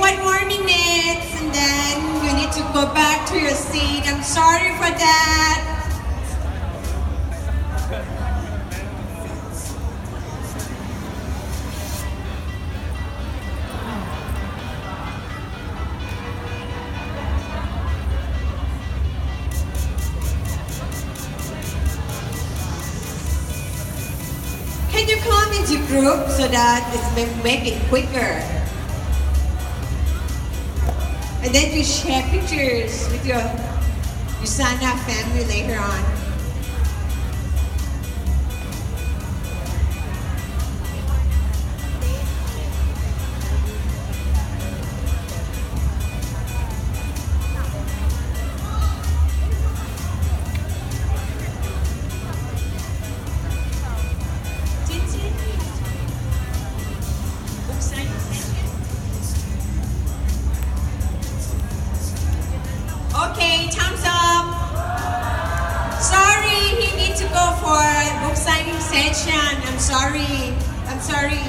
one more minute and then you need to go back to your seat. I'm sorry for that. Can you come into group so that it's make it quicker? And then you share pictures with your USANA family later on. Okay, thumbs up. Sorry, he needs to go for book signing session. I'm sorry. I'm sorry.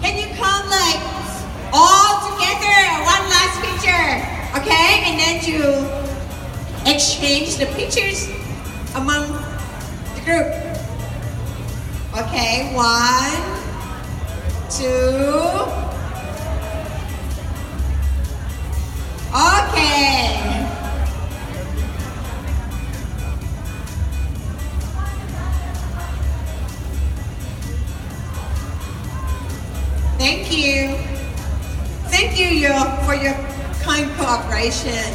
Can you come like all together? One last picture. Okay? And then you exchange the pictures among group. Okay, 1, 2. Okay. Thank you. Thank you for your kind cooperation.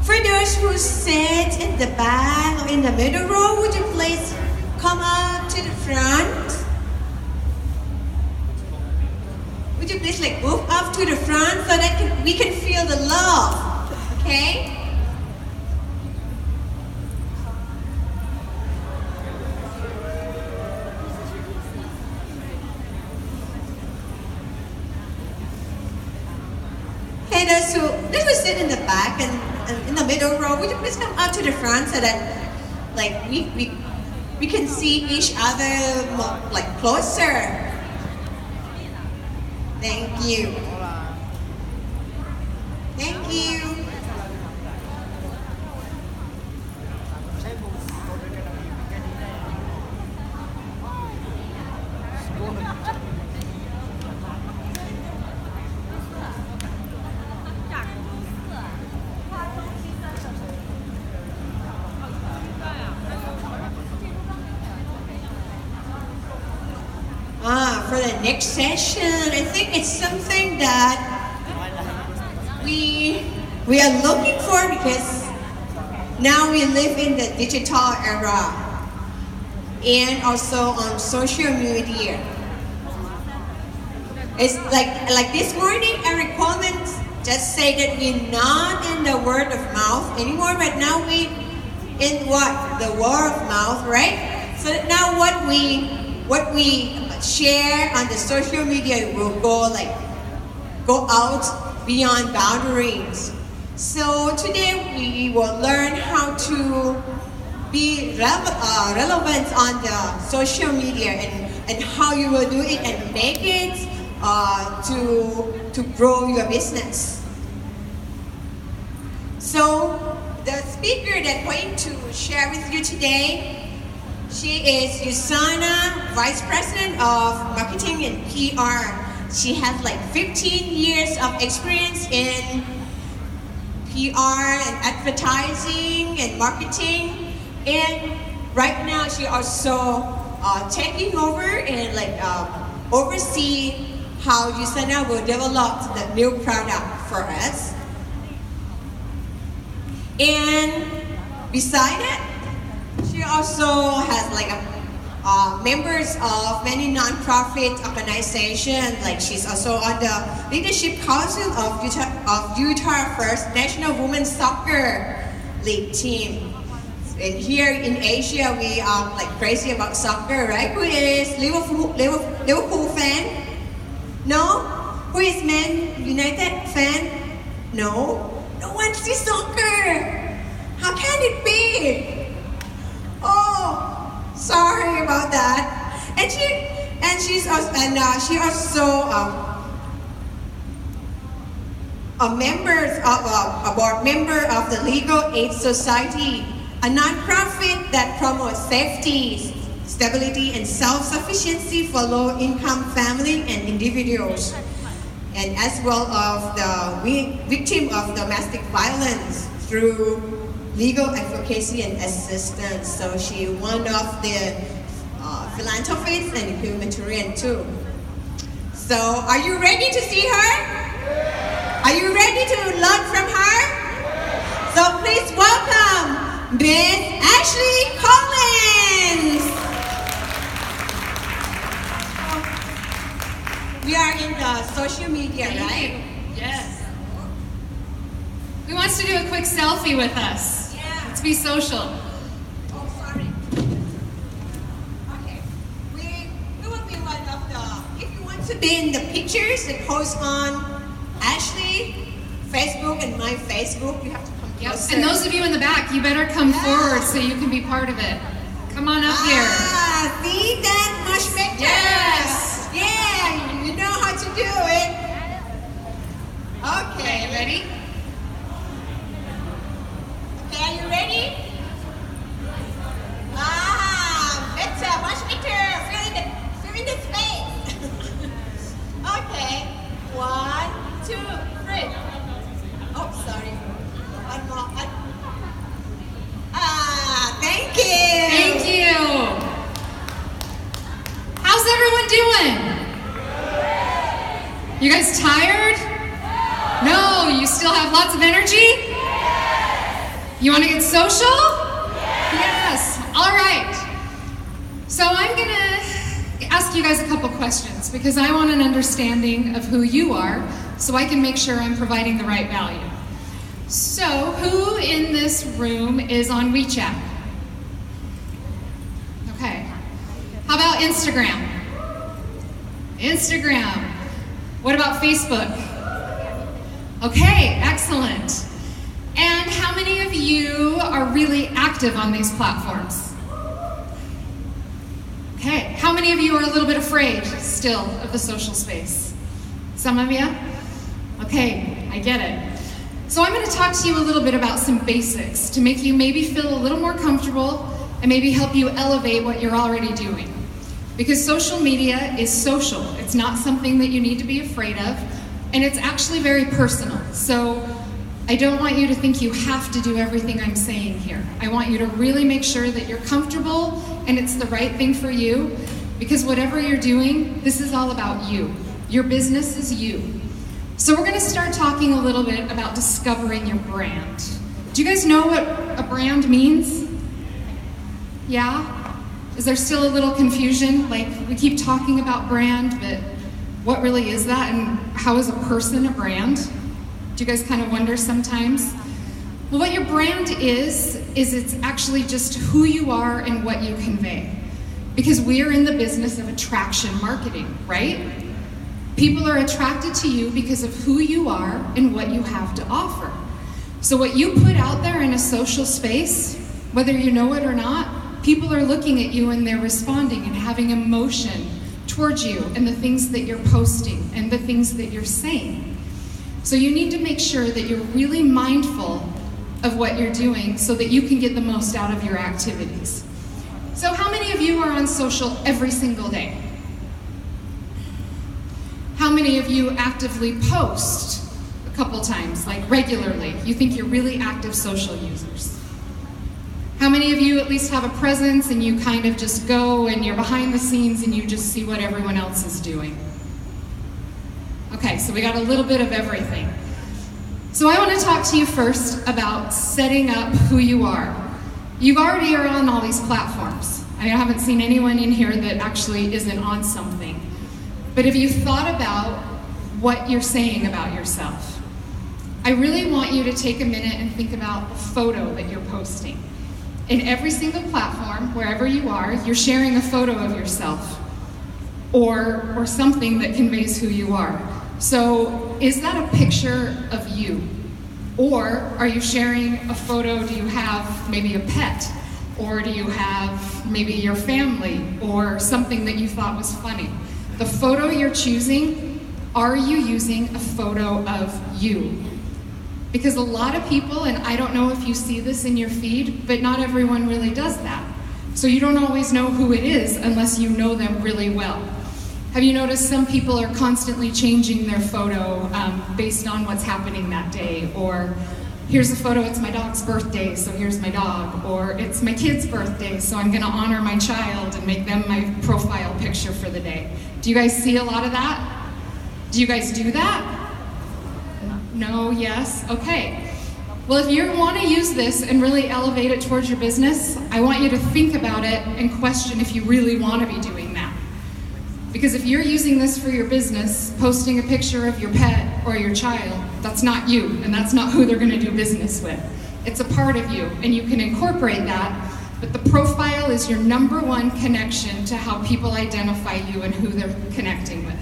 For those who sit in the back or in the middle row, would you please come up to the front? Would you please like move up to the front so that we can feel the love, okay? Okay, those who sit in the back and in the middle row, would you please come up to the front so that like we can see each other more, like closer. Thank you. Thank you. For the next session, I think it's something that we are looking for because now we live in the digital era and also on social media. It's like this morning, Eric Coleman just said that we're not in the word of mouth anymore, but now we in what? The word of mouth, right? So that now what we share on the social media will go out beyond boundaries. So today we will learn how to be relevant on the social media and how you will do it and make it to grow your business. So the speaker that I'm going to share with you today, she is USANA Vice President of Marketing and PR. She has like 15 years of experience in PR and advertising and marketing. And right now she also taking over and oversee how USANA will develop the new product for us. And beside it, she also has members of many non-profit organizations. Like she's also on the leadership council of Utah First National Women's Soccer League team. And here in Asia, we are like crazy about soccer, right? Who is Liverpool fan? No? Who is Man United fan? No? No one sees soccer. How can it be? Oh, sorry about that. She also a board member of the Legal Aid Society, a non-profit that promotes safety, stability, and self-sufficiency for low-income families and individuals, and as well of the victim of domestic violence through legal advocacy and assistance. So she one of the philanthropists and humanitarian too. So are you ready to see her? Are you ready to learn from her? So please welcome Miss Ashley Collins. We are in the social media, right? Yes. Who wants to do a quick selfie with us? Yeah. Let's be social. Oh, sorry. Okay. We will be one of the, if you want to be in the pictures and post on Ashley Facebook and my Facebook, you have to come closer. And those of you in the back, you better come forward so you can be part of it. Come on up here. See that much better? Yes. Yeah, you know how to do it. Okay. Ready? Okay, are you ready? Better, much better. Fill in the space. Okay. 1, 2, 3. Oh, sorry. One more. Thank you. Thank you. How's everyone doing? You guys tired? No, you still have lots of energy? You want to get social? Yes. All right. So I'm going to ask you guys a couple questions because I want an understanding of who you are so I can make sure I'm providing the right value. So who in this room is on WeChat? Okay. How about Instagram? Instagram. What about Facebook? Okay, excellent. And how many of you are really active on these platforms? Okay, how many of you are a little bit afraid still of the social space? Some of you? Okay, I get it. So I'm going to talk to you a little bit about some basics to make you maybe feel a little more comfortable and maybe help you elevate what you're already doing. Because social media is social. It's not something that you need to be afraid of, and it's actually very personal. So I don't want you to think you have to do everything I'm saying here. I want you to really make sure that you're comfortable and it's the right thing for you, because whatever you're doing, this is all about you. Your business is you. So we're going to start talking a little bit about discovering your brand. Do you guys know what a brand means? Yeah? Is there still a little confusion? Like, we keep talking about brand, but what really is that? And how is a person a brand? Do you guys kind of wonder sometimes? Well, what your brand is it's actually just who you are and what you convey. Because we are in the business of attraction marketing, right? People are attracted to you because of who you are and what you have to offer. So what you put out there in a social space, whether you know it or not, people are looking at you and they're responding and having emotion towards you and the things that you're posting and the things that you're saying. So you need to make sure that you're really mindful of what you're doing so that you can get the most out of your activities. So how many of you are on social every single day? How many of you actively post a couple times, like regularly? You think you're really active social users? How many of you at least have a presence and you kind of just go and you're behind the scenes and you just see what everyone else is doing? Okay, so we got a little bit of everything. So I want to talk to you first about setting up who you are. You already are on all these platforms. I haven't seen anyone in here that actually isn't on something. But have you thought about what you're saying about yourself? I really want you to take a minute and think about the photo that you're posting. In every single platform, wherever you are, you're sharing a photo of yourself. or something that conveys who you are. So is that a picture of you? Or are you sharing a photo? Do you have maybe a pet? Or do you have maybe your family or something that you thought was funny? The photo you're choosing, are you using a photo of you? Because a lot of people, and I don't know if you see this in your feed, but not everyone really does that. So you don't always know who it is unless you know them really well. Have you noticed some people are constantly changing their photo based on what's happening that day? Or here's a photo, it's my dog's birthday, so here's my dog. Or it's my kid's birthday, so I'm gonna honor my child and make them my profile picture for the day. Do you guys see a lot of that? Do you guys do that? No, yes, okay. Well, if you want to use this and really elevate it towards your business, I want you to think about it and question if you really want to be doing that. Because if you're using this for your business, posting a picture of your pet or your child, that's not you, and that's not who they're going to do business with. It's a part of you, and you can incorporate that, but the profile is your #1 connection to how people identify you and who they're connecting with.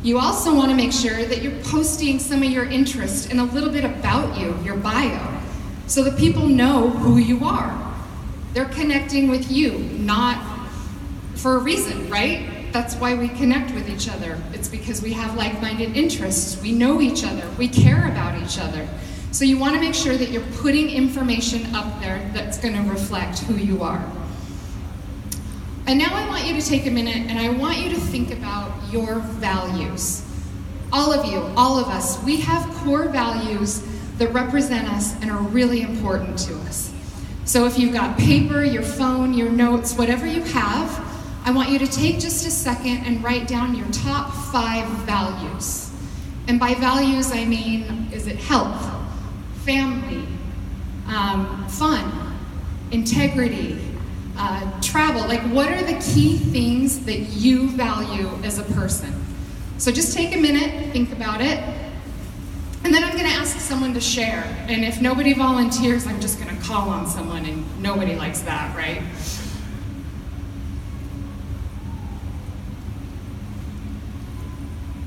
You also want to make sure that you're posting some of your interest and a little bit about you, your bio, so that people know who you are. They're connecting with you, not for a reason, right? That's why we connect with each other. It's because we have like-minded interests. We know each other. We care about each other. So you want to make sure that you're putting information up there that's going to reflect who you are. And now I want you to take a minute and I want you to think about your values. All of you, all of us, we have core values that represent us and are really important to us. So if you've got paper, your phone, your notes, whatever you have, I want you to take just a second and write down your top 5 values. And by values, I mean, is it health, family, fun, integrity, travel? Like, what are the key things that you value as a person? So just take a minute, think about it, and then I'm going to ask someone to share. And if nobody volunteers, I'm just going to call on someone, and nobody likes that, right?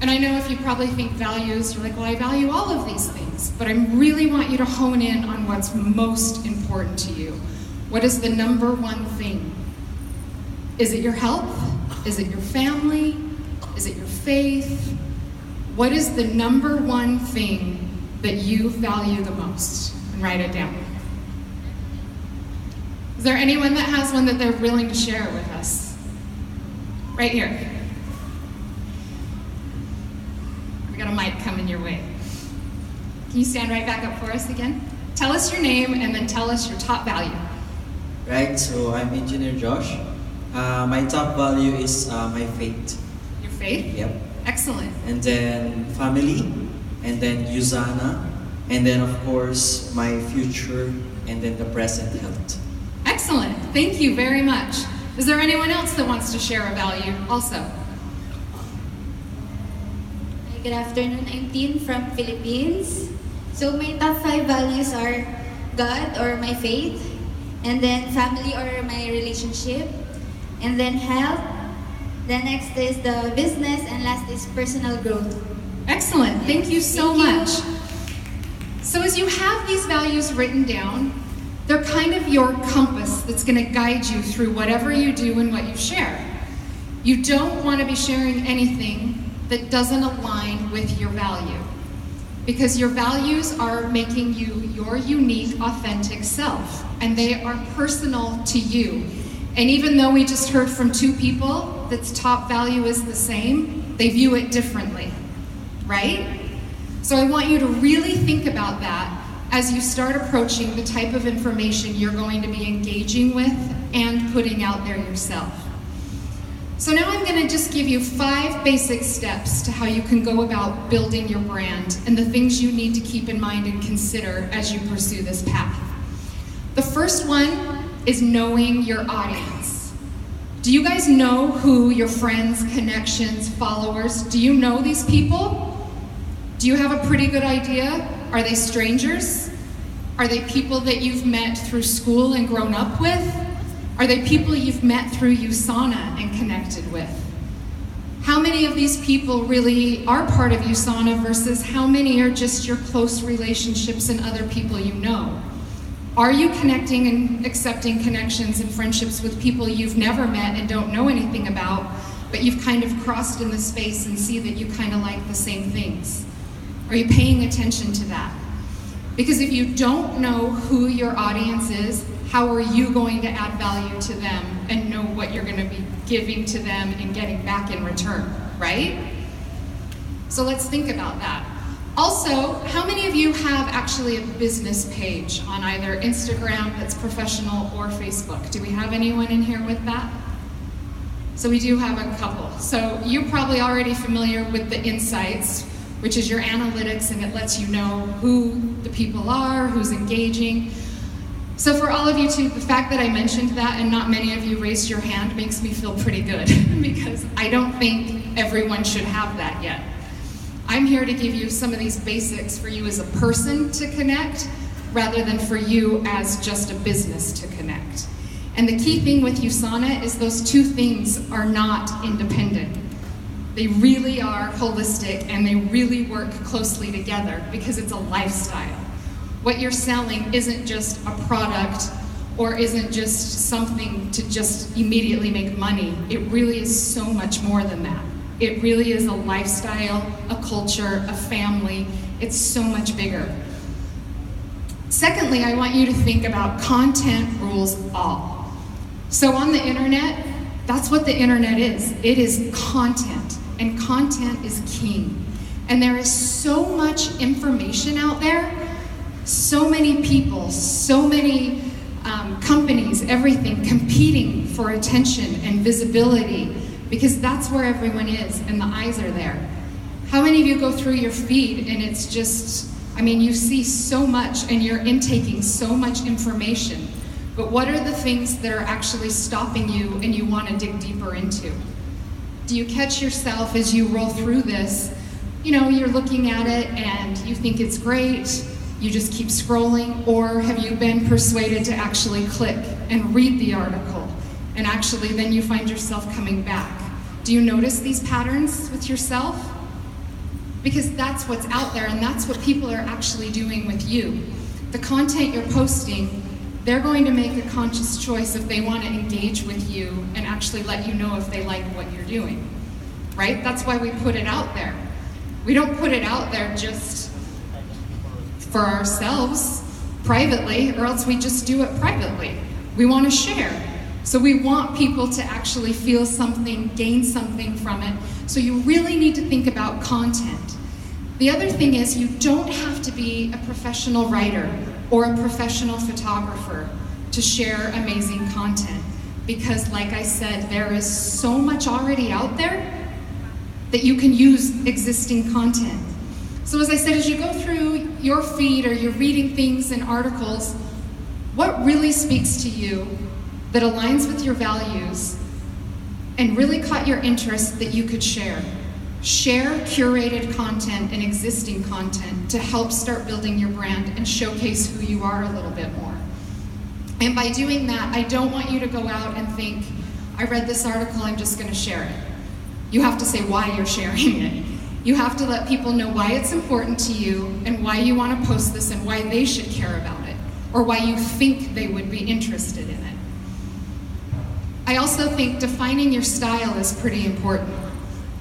And I know if you probably think values, you're like, well, I value all of these things, but I really want you to hone in on what's most important to you. What is the #1 thing? Is it your health? Is it your family? Is it your faith? What is the #1 thing that you value the most? And write it down. Is there anyone that has one that they're willing to share with us? Right here. We got a mic coming your way. Can you stand right back up for us again? Tell us your name and then tell us your top value. Right, so I'm Engineer Josh. My top value is my faith. Your faith? Yep. Excellent. And then family, and then USANA, and then of course my future, and then the present health. Excellent. Thank you very much. Is there anyone else that wants to share a value also? Hi, good afternoon. I'm Tin from Philippines. So my top 5 values are God or my faith, and then family or my relationship, and then health. The next is the business, and last is personal growth. Excellent. Thank you so much. So as you have these values written down, they're kind of your compass that's going to guide you through whatever you do and what you share. You don't want to be sharing anything that doesn't align with your value, because your values are making you your unique, authentic self, and they are personal to you. And even though we just heard from 2 people that's top value is the same, they view it differently, right? So I want you to really think about that as you start approaching the type of information you're going to be engaging with and putting out there yourself. So now I'm going to just give you 5 basic steps to how you can go about building your brand and the things you need to keep in mind and consider as you pursue this path. The first one is knowing your audience. Do you guys know who your friends, connections, followers, do you know these people? Do you have a pretty good idea? Are they strangers? Are they people that you've met through school and grown up with? Are they people you've met through USANA and connected with? How many of these people really are part of USANA versus how many are just your close relationships and other people you know? Are you connecting and accepting connections and friendships with people you've never met and don't know anything about, but you've kind of crossed in the space and see that you kind of like the same things? Are you paying attention to that? Because if you don't know who your audience is, how are you going to add value to them and know what you're going to be giving to them and getting back in return, right? So let's think about that. Also, how many of you have actually a business page on either Instagram that's professional or Facebook? Do we have anyone in here with that? So we do have a couple. So you're probably already familiar with the insights, which is your analytics, and it lets you know who the people are, who's engaging. So for all of you too, the fact that I mentioned that and not many of you raised your hand makes me feel pretty good because I don't think everyone should have that yet. I'm here to give you some of these basics for you as a person to connect rather than for you as just a business to connect. And the key thing with USANA is those two things are not independent. They really are holistic and they really work closely together because it's a lifestyle. What you're selling isn't just a product or isn't just something to just immediately make money. It really is so much more than that. It really is a lifestyle, a culture, a family. It's so much bigger. Secondly, I want you to think about content rules all. So on the internet, that's what the internet is. It is content, and content is king. And there is so much information out there, so many people, so many companies, everything competing for attention and visibility because that's where everyone is and the eyes are there. How many of you go through your feed and it's just, I mean, you see so much and you're intaking so much information, but what are the things that are actually stopping you and you want to dig deeper into? Do you catch yourself as you roll through this, you know, you're looking at it and you think it's great, you just keep scrolling, or have you been persuaded to actually click and read the article, and actually then you find yourself coming back? Do you notice these patterns with yourself? Because that's what's out there, and that's what people are actually doing with you. The content you're posting, they're going to make a conscious choice if they want to engage with you and actually let you know if they like what you're doing, right? That's why we put it out there. We don't put it out there just for ourselves privately, or else we just do it privately. We want to share. So we want people to actually feel something, gain something from it. So you really need to think about content. The other thing is you don't have to be a professional writer or a professional photographer to share amazing content. Because like I said, there is so much already out there that you can use existing content. So as I said, as you go through your feed or you're reading things and articles, what really speaks to you that aligns with your values and really caught your interest that you could share? Share curated content and existing content to help start building your brand and showcase who you are a little bit more. And by doing that, I don't want you to go out and think, I read this article, I'm just gonna share it. You have to say why you're sharing it. You have to let people know why it's important to you and why you want to post this and why they should care about it, or why you think they would be interested in it. I also think defining your style is pretty important.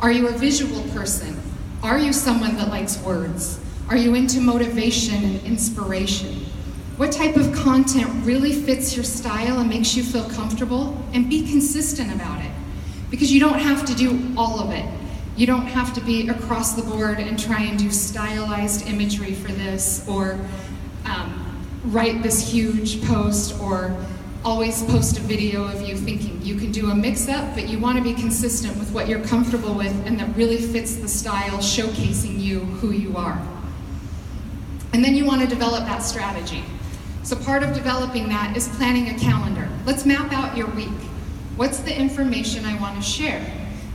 Are you a visual person? Are you someone that likes words? Are you into motivation and inspiration? What type of content really fits your style and makes you feel comfortable? And be consistent about it. Because you don't have to do all of it. You don't have to be across the board and try and do stylized imagery for this, or write this huge post, or always post a video of you thinking. You can do a mix-up, but you want to be consistent with what you're comfortable with and that really fits the style, showcasing you who you are. And then you want to develop that strategy. So part of developing that is planning a calendar. Let's map out your week. What's the information I want to share?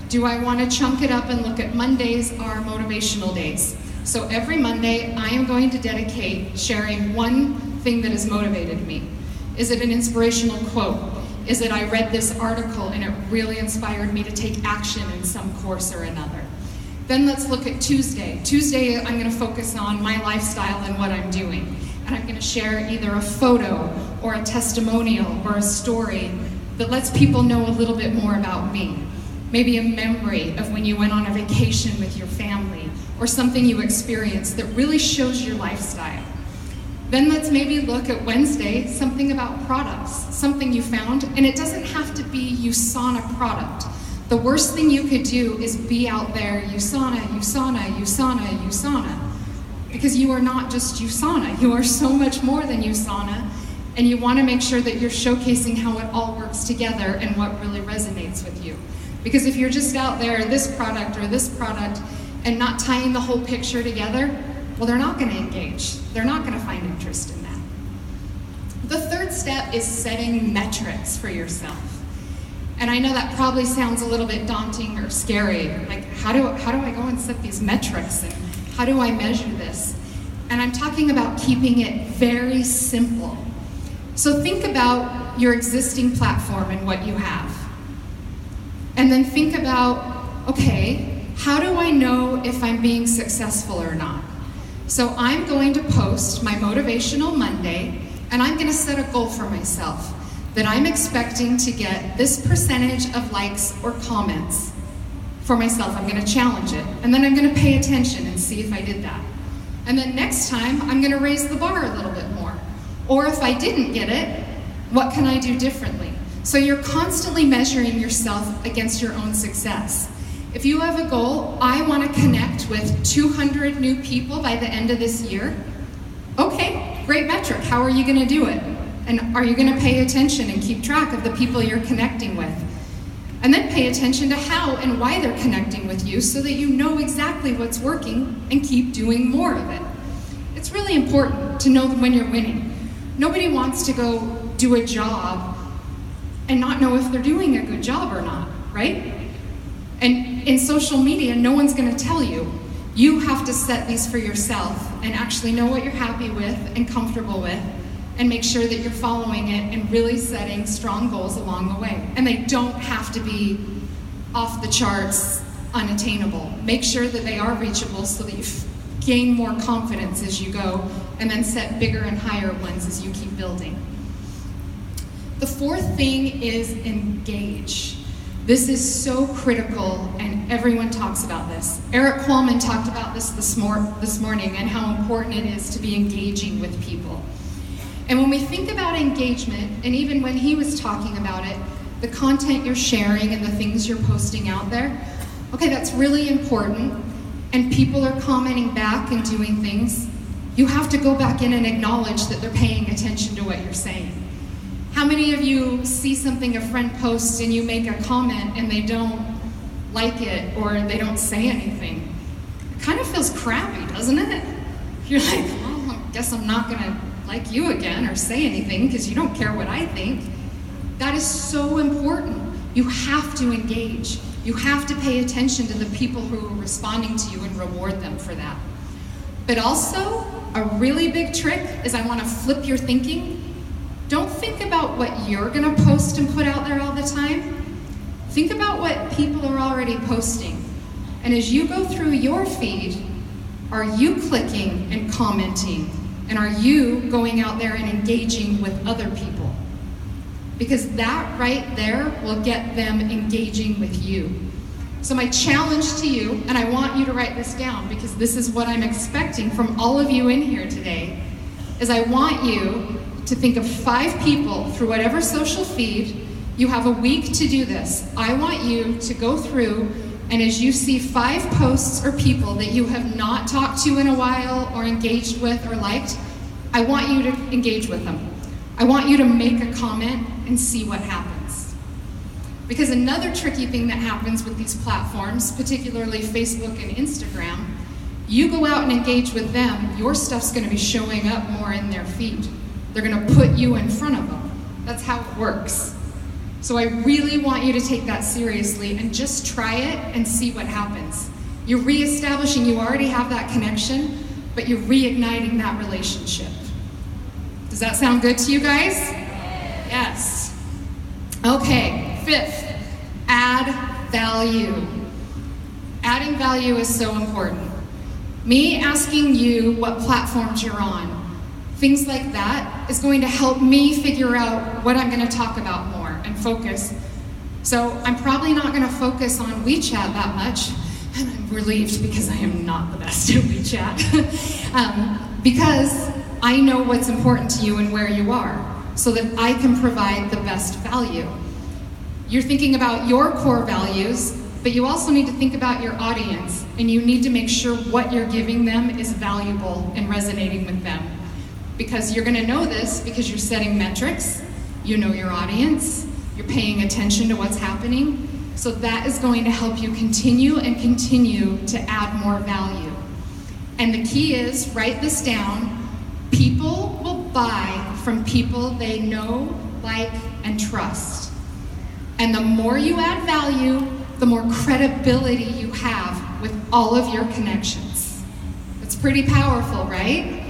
Do I want to chunk it up and look at Mondays are motivational days? So every Monday, I am going to dedicate sharing one thing that has motivated me. Is it an inspirational quote? is that I read this article and it really inspired me to take action in some course or another. Then let's look at Tuesday. Tuesday, I'm going to focus on my lifestyle and what I'm doing. And I'm going to share either a photo or a testimonial or a story that lets people know a little bit more about me. Maybe a memory of when you went on a vacation with your family or something you experienced that really shows your lifestyle. Then let's maybe look at Wednesday, something about products, something you found, and it doesn't have to be USANA product. The worst thing you could do is be out there, USANA, USANA, USANA, USANA. Because you are not just USANA, you are so much more than USANA, and you want to make sure that you're showcasing how it all works together and what really resonates with you. Because if you're just out there, this product or this product, and not tying the whole picture together, well, they're not going to engage. They're not going to find interest in that. The third step is setting metrics for yourself. And I know that probably sounds a little bit daunting or scary. Like, how do I go and set these metrics? And how do I measure this? And I'm talking about keeping it very simple. So think about your existing platform and what you have. And then think about, okay, how do I know if I'm being successful or not? So I'm going to post my Motivational Monday, and I'm going to set a goal for myself that I'm expecting to get this percentage of likes or comments for myself. I'm going to challenge it, and then I'm going to pay attention and see if I did that. And then next time, I'm going to raise the bar a little bit more. Or if I didn't get it, what can I do differently? So you're constantly measuring yourself against your own success. If you have a goal, I want to connect with 200 new people by the end of this year. Okay, great metric. How are you going to do it? And are you going to pay attention and keep track of the people you're connecting with? And then pay attention to how and why they're connecting with you so that you know exactly what's working and keep doing more of it. It's really important to know when you're winning. Nobody wants to go do a job and not know if they're doing a good job or not, right? And in social media, no one's going to tell you. You have to set these for yourself and actually know what you're happy with and comfortable with, and make sure that you're following it and really setting strong goals along the way. And they don't have to be off the charts, unattainable. Make sure that they are reachable so that you gain more confidence as you go, and then set bigger and higher ones as you keep building. The fourth thing is engage. This is so critical, and everyone talks about this. Eric Qualman talked about this morning and how important it is to be engaging with people. And when we think about engagement, and even when he was talking about it, the content you're sharing and the things you're posting out there, okay, that's really important, and people are commenting back and doing things. You have to go back in and acknowledge that they're paying attention to what you're saying. How many of you see something a friend posts and you make a comment and they don't like it or they don't say anything? It kind of feels crappy, doesn't it? You're like, well, I guess I'm not gonna like you again or say anything because you don't care what I think. That is so important. You have to engage. You have to pay attention to the people who are responding to you and reward them for that. But also, a really big trick is I want to flip your thinking. Don't think about what you're going to post and put out there all the time. Think about what people are already posting. And as you go through your feed, are you clicking and commenting? And are you going out there and engaging with other people? Because that right there will get them engaging with you. So my challenge to you, and I want you to write this down because this is what I'm expecting from all of you in here today, is I want you to think of 5 people through whatever social feed. You have a week to do this. I want you to go through, and as you see 5 posts or people that you have not talked to in a while or engaged with or liked, I want you to engage with them. I want you to make a comment and see what happens. Because another tricky thing that happens with these platforms, particularly Facebook and Instagram, you go out and engage with them, your stuff's going to be showing up more in their feed. They're going to put you in front of them. That's how it works. So I really want you to take that seriously and just try it and see what happens. You're reestablishing, you already have that connection, but you're reigniting that relationship. Does that sound good to you guys? Yes. Okay, fifth, add value. Adding value is so important. Me asking you what platforms you're on, things like that, is going to help me figure out what I'm going to talk about more and focus. So I'm probably not going to focus on WeChat that much, and I'm relieved because I am not the best at WeChat. Because I know what's important to you and where you are, so that I can provide the best value. You're thinking about your core values, but you also need to think about your audience, and you need to make sure what you're giving them is valuable and resonating with them. Because you're gonna know this because you're setting metrics, you know your audience, you're paying attention to what's happening, so that is going to help you continue and continue to add more value. And the key is, write this down, people will buy from people they know, like, and trust. And the more you add value, the more credibility you have with all of your connections. It's pretty powerful, right?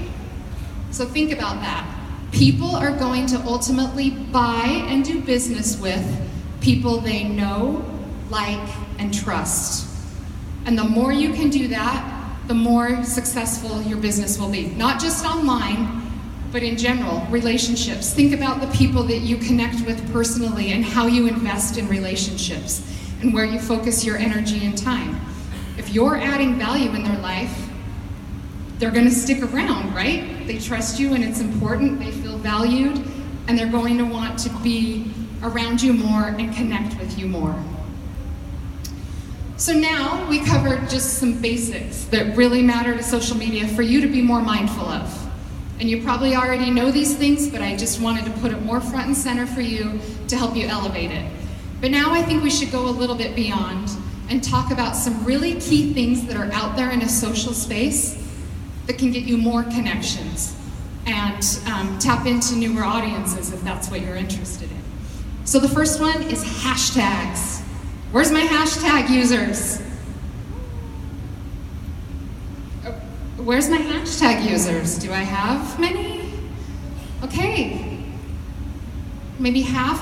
So think about that. People are going to ultimately buy and do business with people they know, like, and trust. And the more you can do that, the more successful your business will be. Not just online, but in general, relationships. Think about the people that you connect with personally and how you invest in relationships and where you focus your energy and time. If you're adding value in their life, they're gonna stick around, right? They trust you and it's important, they feel valued, and they're going to want to be around you more and connect with you more. So now we covered just some basics that really matter to social media for you to be more mindful of. And you probably already know these things, but I just wanted to put it more front and center for you to help you elevate it. But now I think we should go a little bit beyond and talk about some really key things that are out there in a social space that can get you more connections and tap into newer audiences if that's what you're interested in. So the first one is hashtags. Where's my hashtag users? Where's my hashtag users? Do I have many? Okay. Maybe half.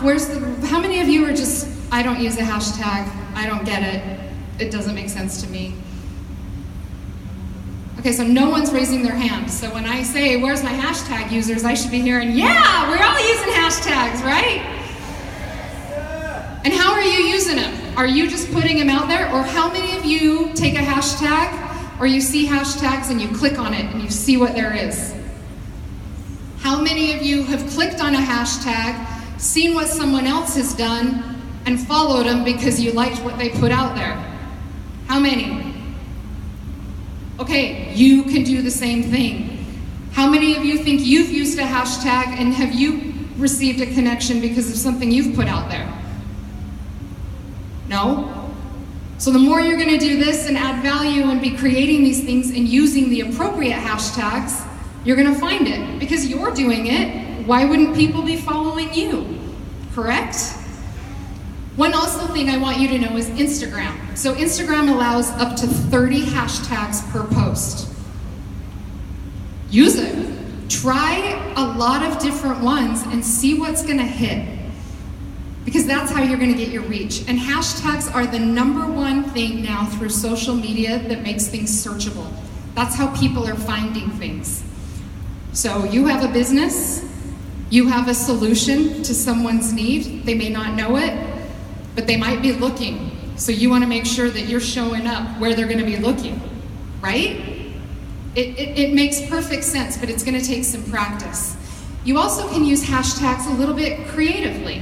How many of you are just, I don't use a hashtag, I don't get it, it doesn't make sense to me? Okay, so no one's raising their hand. So when I say, where's my hashtag users, I should be hearing, yeah, we're all using hashtags, right? And how are you using them? Are you just putting them out there? Or how many of you take a hashtag, or you see hashtags and you click on it and you see what there is? How many of you have clicked on a hashtag, seen what someone else has done, and followed them because you liked what they put out there? How many? Okay, you can do the same thing. How many of you think you've used a hashtag and have you received a connection because of something you've put out there? No? So the more you're gonna do this and add value and be creating these things and using the appropriate hashtags, you're gonna find it. Because you're doing it, why wouldn't people be following you? Correct? One also thing I want you to know is Instagram. So Instagram allows up to 30 hashtags per post. Use it. Try a lot of different ones and see what's gonna hit. Because that's how you're gonna get your reach. And hashtags are the #1 thing now through social media that makes things searchable. That's how people are finding things. So you have a business, you have a solution to someone's need, they may not know it, but they might be looking. So you wanna make sure that you're showing up where they're gonna be looking, right? It makes perfect sense, but it's gonna take some practice. You also can use hashtags a little bit creatively.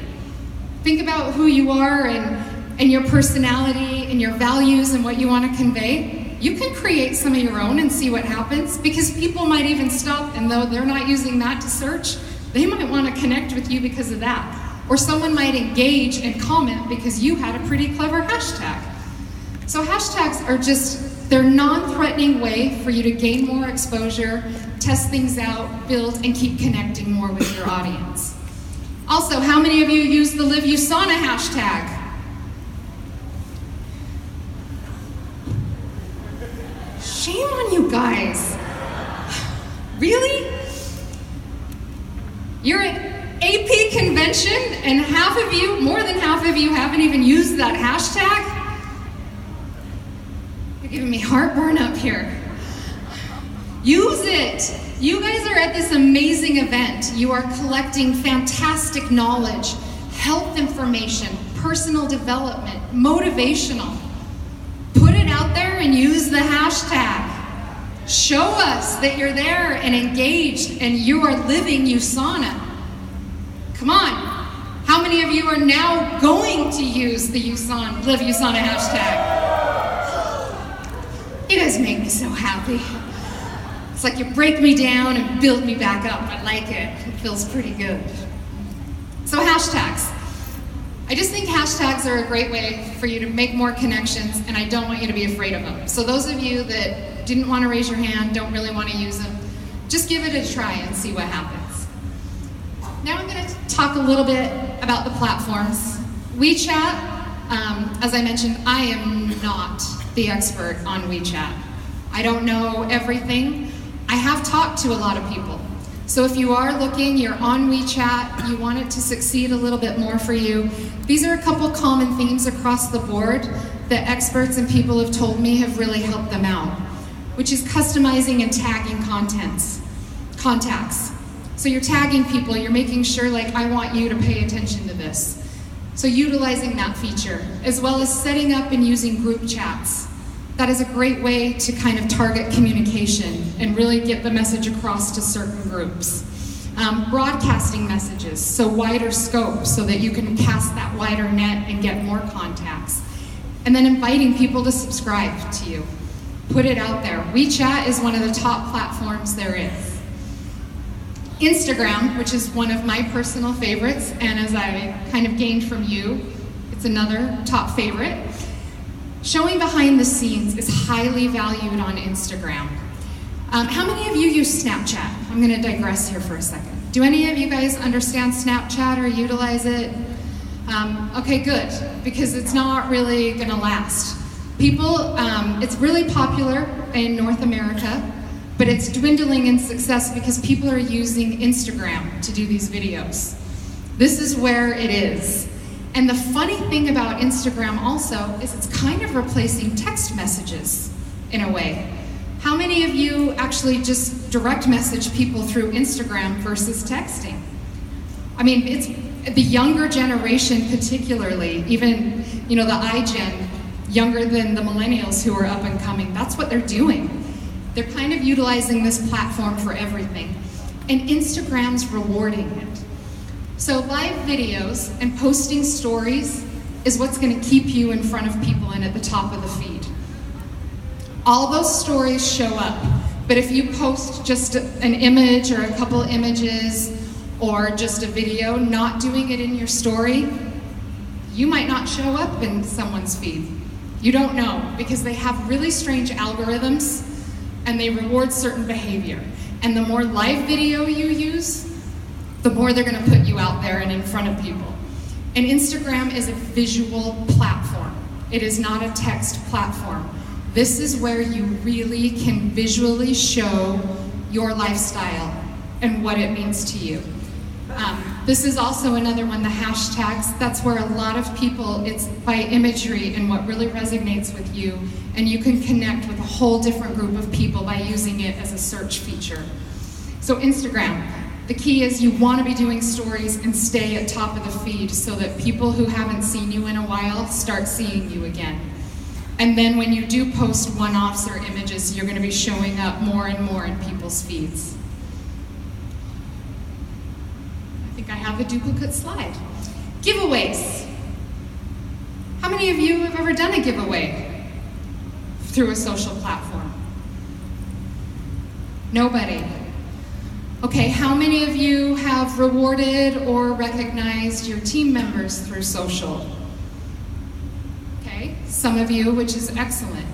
Think about who you are and your personality and your values and what you want to convey. You can create some of your own and see what happens, because people might even stop, and though they're not using that to search, they might want to connect with you because of that. Or someone might engage and comment because you had a pretty clever hashtag. So hashtags are just, they're non-threatening way for you to gain more exposure, test things out, build, and keep connecting more with your audience. Also, how many of you use the Live USANA hashtag? Shame on you guys. Really? You're at AP convention attention, and half of you, more than half of you, haven't even used that hashtag. You're giving me heartburn up here. Use it. You guys are at this amazing event. You are collecting fantastic knowledge, health information, personal development, motivational. Put it out there and use the hashtag. Show us that you're there and engaged and you are living USANA. Come on. How many of you are now going to use the Live USANA hashtag? You guys make me so happy. It's like you break me down and build me back up. I like it. It feels pretty good. So hashtags. I just think hashtags are a great way for you to make more connections, and I don't want you to be afraid of them. So those of you that didn't want to raise your hand, don't really want to use them, just give it a try and see what happens. Now I'm going to talk a little bit about the platforms. WeChat, as I mentioned, I am not the expert on WeChat. I don't know everything. I have talked to a lot of people. So if you are looking, you're on WeChat, you want it to succeed a little bit more for you, these are a couple common themes across the board that experts and people have told me have really helped them out, which is customizing and tagging contacts. So you're tagging people, you're making sure, like, I want you to pay attention to this. So utilizing that feature, as well as setting up and using group chats. That is a great way to kind of target communication and really get the message across to certain groups. Broadcasting messages, so wider scope, so that you can cast that wider net and get more contacts. And then inviting people to subscribe to you. Put it out there. WeChat is one of the top platforms there is. Instagram, which is one of my personal favorites, and as I kind of gained from you, it's another top favorite. Showing behind the scenes is highly valued on Instagram. How many of you use Snapchat? I'm going to digress here for a second. Do any of you guys understand Snapchat or utilize it? Okay, good, because it's not really going to last. People, it's really popular in North America, but it's dwindling in success because people are using Instagram to do these videos. This is where it is. And the funny thing about Instagram also is it's kind of replacing text messages in a way. How many of you actually just direct message people through Instagram versus texting? I mean, it's the younger generation particularly, even, you know, the iGen, younger than the millennials who are up and coming, that's what they're doing. They're kind of utilizing this platform for everything. And Instagram's rewarding it. So live videos and posting stories is what's going to keep you in front of people and at the top of the feed. All those stories show up, but if you post just an image or a couple images or just a video, not doing it in your story, you might not show up in someone's feed. You don't know, because they have really strange algorithms and they reward certain behavior. And the more live video you use, the more they're going to put you out there and in front of people. And Instagram is a visual platform. It is not a text platform. This is where you really can visually show your lifestyle and what it means to you. This is also another one, the hashtags. That's where a lot of people, it's by imagery and what really resonates with you, and you can connect with a whole different group of people by using it as a search feature. So Instagram, the key is you want to be doing stories and stay at top of the feed so that people who haven't seen you in a while start seeing you again. And then when you do post one-offs or images, you're going to be showing up more and more in people's feeds. I think I have a duplicate slide. Giveaways. How many of you have ever done a giveaway through a social platform? Nobody. Okay, how many of you have rewarded or recognized your team members through social? Okay, some of you, which is excellent.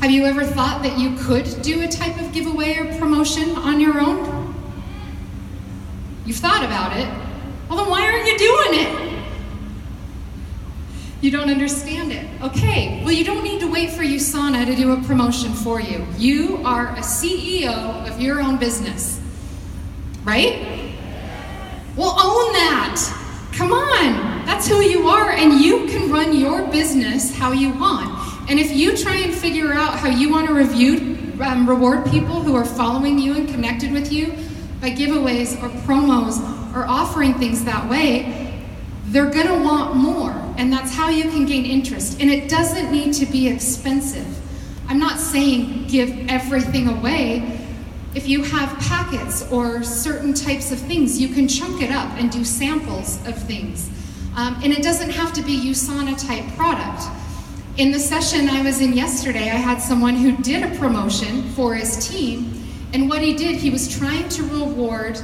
Have you ever thought that you could do a type of giveaway or promotion on your own? You've thought about it. Well, then why aren't you doing it? You don't understand it. Okay, well, you don't need to wait for USANA to do a promotion for you. You are a CEO of your own business, right? Well, own that. Come on, that's who you are, and you can run your business how you want. And if you try and figure out how you want to reward people who are following you and connected with you by giveaways or promos or offering things that way, they're gonna want more, and that's how you can gain interest. And it doesn't need to be expensive. I'm not saying give everything away. If you have packets or certain types of things, you can chunk it up and do samples of things. And it doesn't have to be USANA type product. In the session I was in yesterday, I had someone who did a promotion for his team, and what he did, he was trying to reward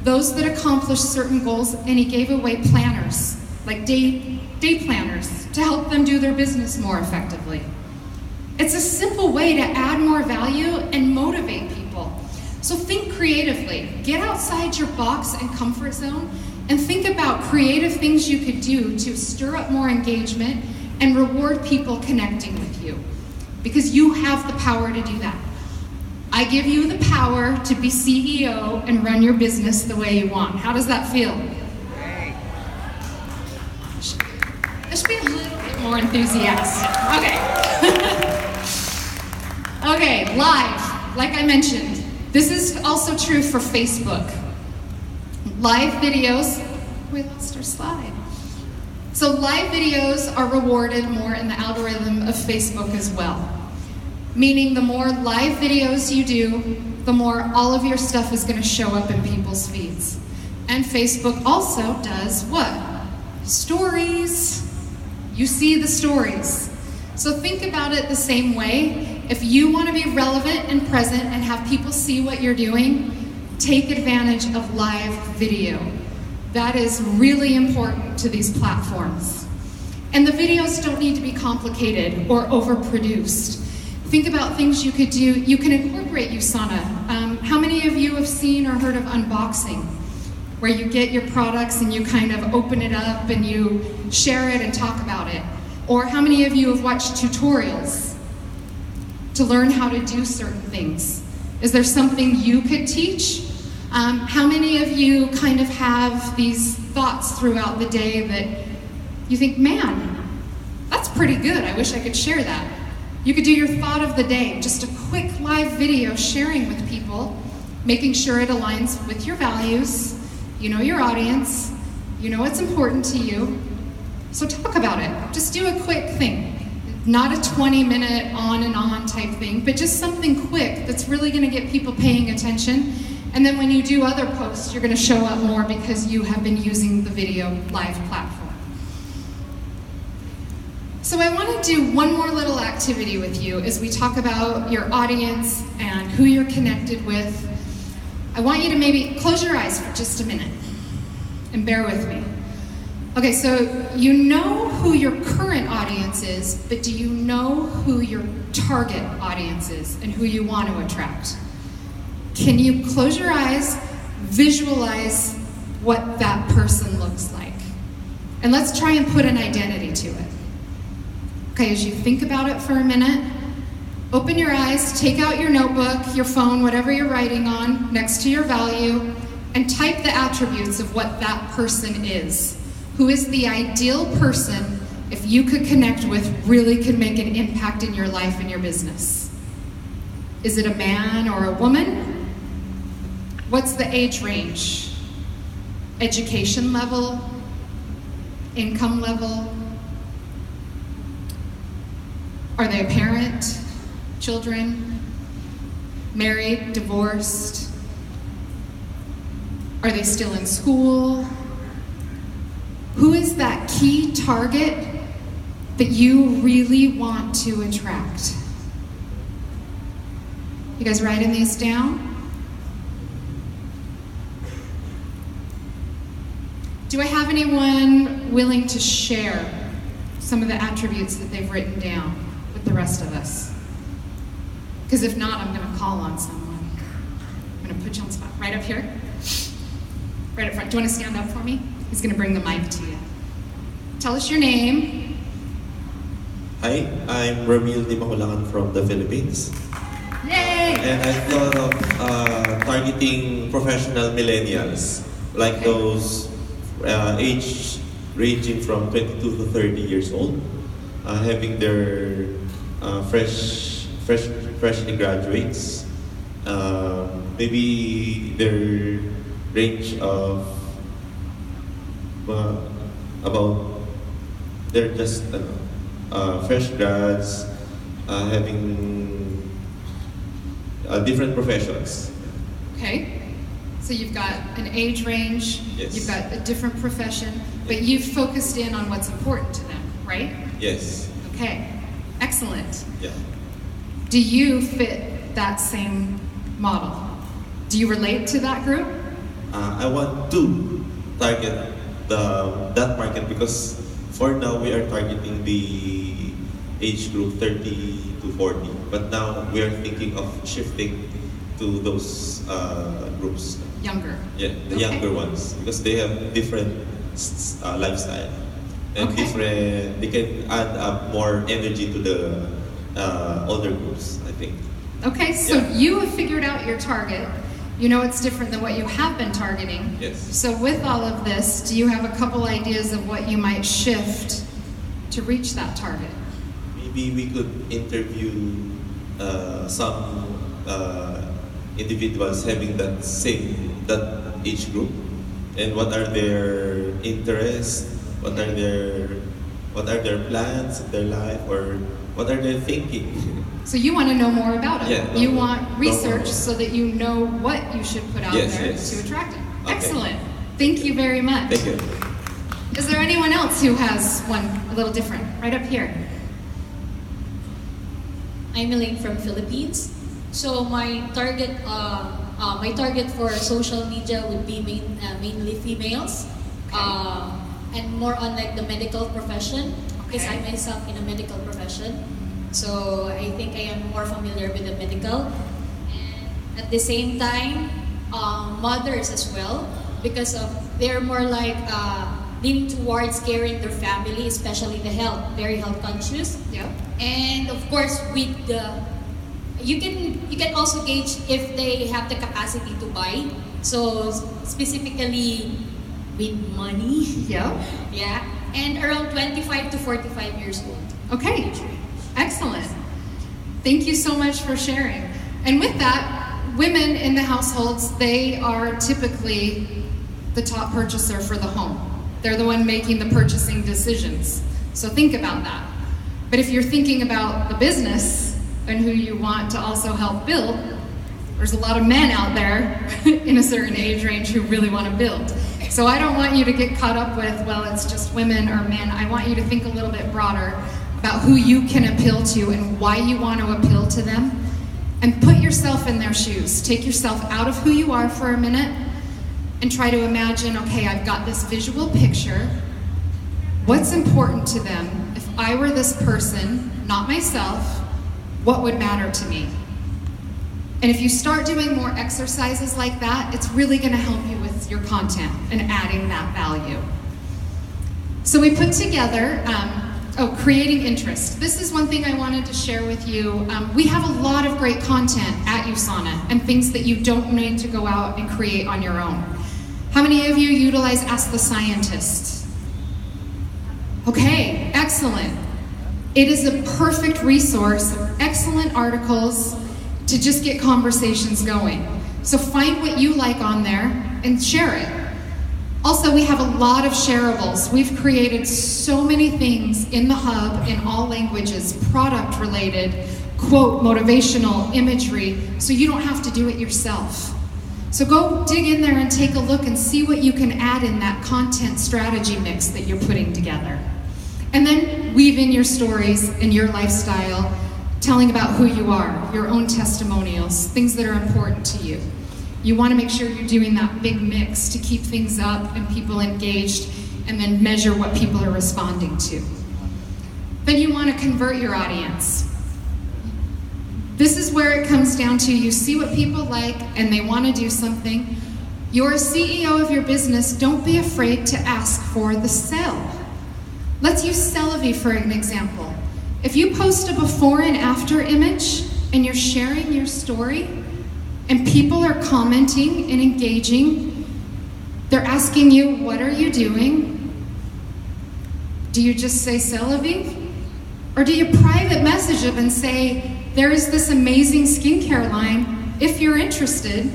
those that accomplished certain goals, and he gave away planners, like day planners, to help them do their business more effectively. It's a simple way to add more value and motivate people. So think creatively. Get outside your box and comfort zone and think about creative things you could do to stir up more engagement and reward people connecting with you, because you have the power to do that. I give you the power to be CEO and run your business the way you want. How does that feel? Let's be a little bit more enthusiastic. Okay. Okay, live, like I mentioned. This is also true for Facebook. Live videos, we lost our slide. So live videos are rewarded more in the algorithm of Facebook as well. Meaning the more live videos you do, the more all of your stuff is gonna show up in people's feeds. And Facebook also does what? Stories. You see the stories. So think about it the same way. If you want to be relevant and present and have people see what you're doing, take advantage of live video. That is really important to these platforms. And the videos don't need to be complicated or overproduced. Think about things you could do. You can incorporate USANA. How many of you have seen or heard of unboxing, where you get your products and you kind of open it up and you share it and talk about it? Or how many of you have watched tutorials to learn how to do certain things? Is there something you could teach? How many of you kind of have these thoughts throughout the day that you think, man, that's pretty good, I wish I could share that? You could do your thought of the day, just a quick live video sharing with people, making sure it aligns with your values, you know your audience, you know what's important to you. So talk about it. Just do a quick thing. Not a 20-minute on and on type thing, but just something quick that's really gonna get people paying attention. And then when you do other posts, you're gonna show up more because you have been using the video live platform. So I wanna do one more little activity with you as we talk about your audience and who you're connected with. I want you to maybe close your eyes for just a minute and bear with me. Okay, so you know who your current audience is, but do you know who your target audience is and who you want to attract? Can you close your eyes, visualize what that person looks like? And let's try and put an identity to it. Okay, as you think about it for a minute, open your eyes, take out your notebook, your phone, whatever you're writing on, next to your value, and type the attributes of what that person is. Who is the ideal person, if you could connect with, really could make an impact in your life and your business? Is it a man or a woman? What's the age range? Education level? Income level? Are they a parent? Children? Married? Divorced? Are they still in school? Who is that key target that you really want to attract? You guys writing these down? Do I have anyone willing to share some of the attributes that they've written down with the rest of us? Because if not, I'm going to call on someone. I'm going to put you on the spot. Right up here. Right up front. Do you want to stand up for me? He's going to bring the mic to you. Tell us your name. Hi, I'm Ramil Dimahulangan from the Philippines. Yay! And I thought of targeting professional millennials like Okay. those age ranging from 22 to 30 years old, having their freshly graduates, maybe their range of about they're just fresh grads, having different professions. Okay. So you've got an age range, Yes. you've got a different profession, but you've focused in on what's important to them, right? Yes. Okay. Excellent. Yeah. Do you fit that same model? Do you relate to that group? I want to target that market because for now we are targeting the age group 30 to 40, but now we are thinking of shifting to those groups. Younger. Yeah, the Okay. younger ones because they have different lifestyle and Okay. different. They can add up more energy to the older groups, I think. Okay, so Yeah. you have figured out your target. You know it's different than what you have been targeting. Yes. So with all of this, do you have a couple ideas of what you might shift to reach that target? Maybe we could interview some individuals having that age group, and what are their interests, what are their plans in their life, or what are they thinking. So you want to know more about it. Yeah, You know want more. research so that you know what you should put out Yes, there yes. to attract it. Okay. Excellent. Thank you very much. Thank you. Is there anyone else who has one a little different? Right up here. I'm Elaine from Philippines. So my target for social media would be mainly females, and more on like the medical profession because Okay. I myself in a medical profession. So I think I am more familiar with the medical, and at the same time, mothers as well because of they're more like leaning towards caring their family, especially the health, very health conscious. Yep. And of course, with the you can also gauge if they have the capacity to buy. So specifically with money, Yep. yeah, and around 25 to 45 years old. Okay. Excellent. Thank you so much for sharing. And with that, women in the households, they are typically the top purchaser for the home. They're the one making the purchasing decisions. So think about that. But if you're thinking about the business and who you want to also help build, there's a lot of men out there in a certain age range who really want to build. So I don't want you to get caught up with, well, it's just women or men. I want you to think a little bit broader about who you can appeal to and why you want to appeal to them. And put yourself in their shoes. Take yourself out of who you are for a minute and try to imagine, okay, I've got this visual picture. What's important to them? If I were this person, not myself, what would matter to me? And if you start doing more exercises like that, it's really going to help you with your content and adding that value. So we put together, creating interest. This is one thing I wanted to share with you. We have a lot of great content at USANA and things that you don't need to go out and create on your own. How many of you utilize Ask the Scientist? Okay, excellent. It is a perfect resource of excellent articles to just get conversations going. So find what you like on there and share it. Also, we have a lot of shareables. We've created so many things in the hub in all languages, product related, quote, motivational, imagery, so you don't have to do it yourself. So go dig in there and take a look and see what you can add in that content strategy mix that you're putting together. And then weave in your stories and your lifestyle, telling about who you are, your own testimonials, things that are important to you. You want to make sure you're doing that big mix to keep things up and people engaged, and then measure what people are responding to. Then you want to convert your audience. This is where it comes down to you see what people like and they want to do something. You're a CEO of your business, don't be afraid to ask for the sell. Let's use Celavi for an example. If you post a before and after image and you're sharing your story and people are commenting and engaging, They're asking you, what are you doing? Do you just say c'est la vie? Or do you private message them and say, there is this amazing skincare line. If you're interested,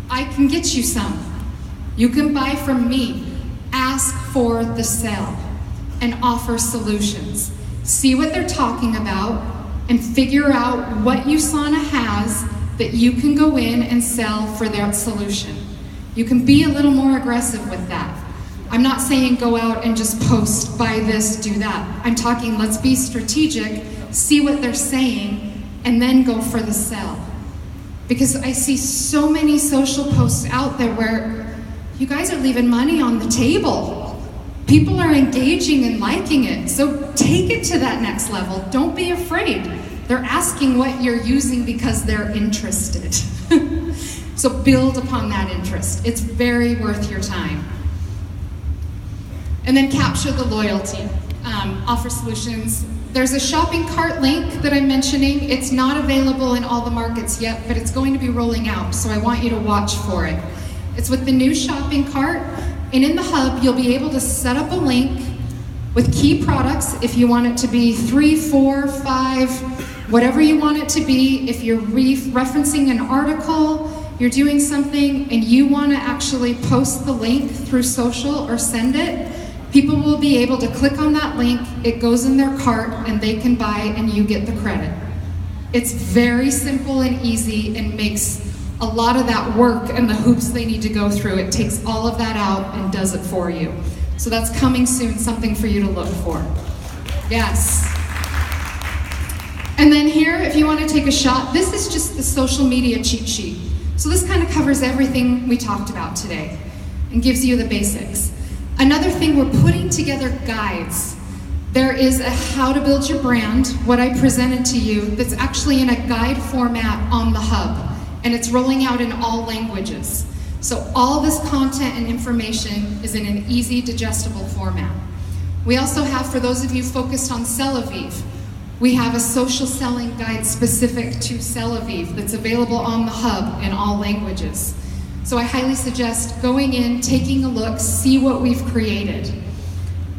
I can get you some. You can buy from me. Ask for the sale and offer solutions. See what they're talking about and figure out what USANA has that you can go in and sell for their solution. You can be a little more aggressive with that. I'm not saying go out and just post, buy this, do that. I'm talking let's be strategic, see what they're saying, and then go for the sell. Because I see so many social posts out there where you guys are leaving money on the table. People are engaging and liking it, so take it to that next level. Don't be afraid. They're asking what you're using because they're interested. So build upon that interest. It's very worth your time. And then capture the loyalty. Offer solutions. There's a shopping cart link that I'm mentioning. It's not available in all the markets yet, but it's going to be rolling out, so I want you to watch for it. It's with the new shopping cart, and in the hub, you'll be able to set up a link with key products if you want it to be 3, 4, 5, whatever you want it to be. If you're referencing an article, you're doing something, and you want to actually post the link through social or send it, people will be able to click on that link, it goes in their cart, and they can buy, and you get the credit. It's very simple and easy and makes a lot of that work and the hoops they need to go through. It takes all of that out and does it for you. So that's coming soon, something for you to look for. Yes. And then here, if you want to take a shot, this is just the social media cheat sheet. So this kind of covers everything we talked about today and gives you the basics. Another thing, we're putting together guides. There is a how to build your brand, what I presented to you, that's actually in a guide format on the hub, and it's rolling out in all languages. So all this content and information is in an easy, digestible format. We also have, for those of you focused on C'est la Vie, we have a social selling guide specific to C'est la Vie that's available on the hub in all languages. So I highly suggest going in, taking a look, see what we've created.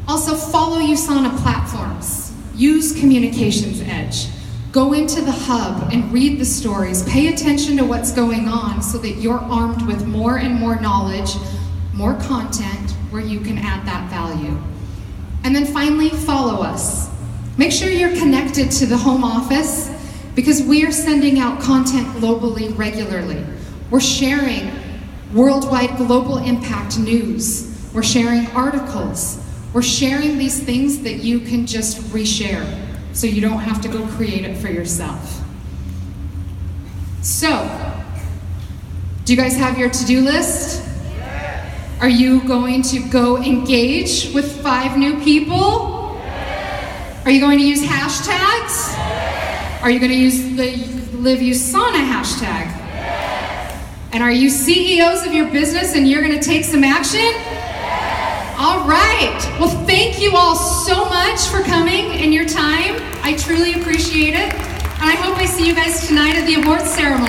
Also, follow USANA platforms. Use Communications Edge. Go into the hub and read the stories. Pay attention to what's going on so that you're armed with more and more knowledge, more content where you can add that value. And then finally, follow us. Make sure you're connected to the home office because we are sending out content globally regularly. We're sharing worldwide global impact news. We're sharing articles. We're sharing these things that you can just reshare so you don't have to go create it for yourself. So, do you guys have your to-do list? Are you going to go engage with 5 new people? Are you going to use hashtags? Are you going to use the Live USANA hashtag? And are you CEOs of your business and you're going to take some action? All right. Well, thank you all so much for coming and your time. I truly appreciate it. And I hope I see you guys tonight at the awards ceremony.